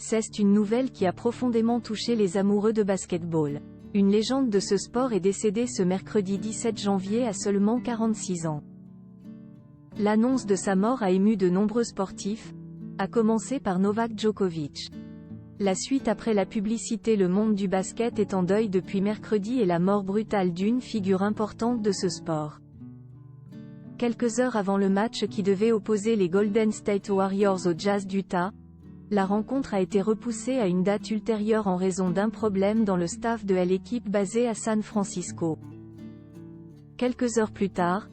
C'est une nouvelle qui a profondément touché les amoureux de basketball. Une légende de ce sport est décédée ce mercredi 17 janvier à seulement 46 ans. L'annonce de sa mort a ému de nombreux sportifs, à commencer par Novak Djokovic. La suite après la publicité. Le monde du basket est en deuil depuis mercredi et la mort brutale d'une figure importante de ce sport. Quelques heures avant le match qui devait opposer les Golden State Warriors au Jazz d'Utah, la rencontre a été repoussée à une date ultérieure en raison d'un problème dans le staff de l'équipe basée à San Francisco. Quelques heures plus tard,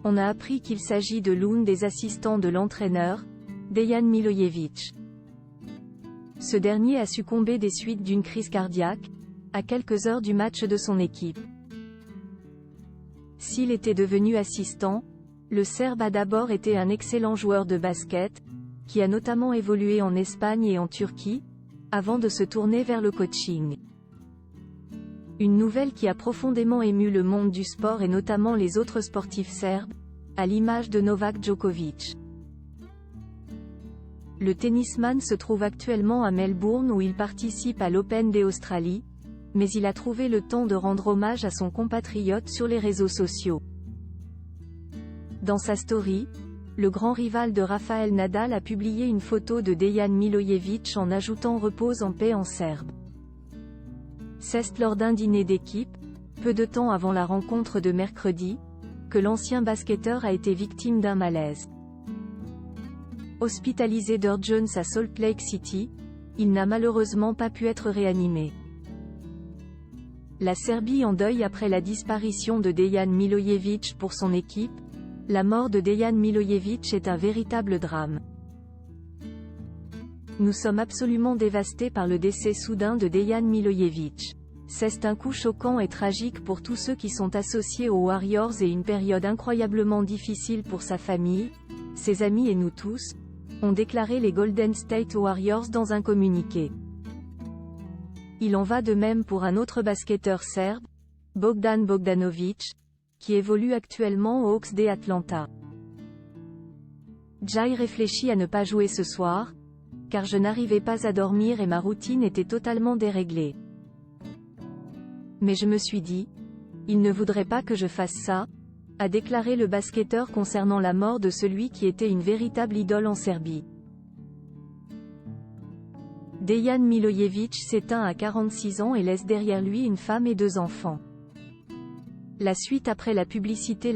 on a appris qu'il s'agit de l'un des assistants de l'entraîneur, Dejan Milojevic. Ce dernier a succombé des suites d'une crise cardiaque, à quelques heures du match de son équipe. S'il était devenu assistant, le Serbe a d'abord été un excellent joueur de basket, qui a notamment évolué en Espagne et en Turquie, avant de se tourner vers le coaching. Une nouvelle qui a profondément ému le monde du sport et notamment les autres sportifs serbes, à l'image de Novak Djokovic. Le tennisman se trouve actuellement à Melbourne où il participe à l'Open d'Australie, mais il a trouvé le temps de rendre hommage à son compatriote sur les réseaux sociaux. Dans sa story, le grand rival de Rafael Nadal a publié une photo de Dejan Milojevic en ajoutant « Repose en paix » en serbe. C'est lors d'un dîner d'équipe, peu de temps avant la rencontre de mercredi, que l'ancien basketteur a été victime d'un malaise. Hospitalisé d'urgence à Salt Lake City, il n'a malheureusement pas pu être réanimé. La Serbie en deuil après la disparition de Dejan Milojevic pour son équipe. La mort de Dejan Milojevic est un véritable drame. Nous sommes absolument dévastés par le décès soudain de Dejan Milojevic. C'est un coup choquant et tragique pour tous ceux qui sont associés aux Warriors et une période incroyablement difficile pour sa famille, ses amis et nous tous, ont déclaré les Golden State Warriors dans un communiqué. Il en va de même pour un autre basketteur serbe, Bogdan Bogdanovic, qui évolue actuellement aux Hawks d'Atlanta. J'ai réfléchi à ne pas jouer ce soir, car je n'arrivais pas à dormir et ma routine était totalement déréglée. Mais je me suis dit, il ne voudrait pas que je fasse ça, a déclaré le basketteur concernant la mort de celui qui était une véritable idole en Serbie. Dejan Milojevic s'éteint à 46 ans et laisse derrière lui une femme et 2 enfants. La suite après la publicité.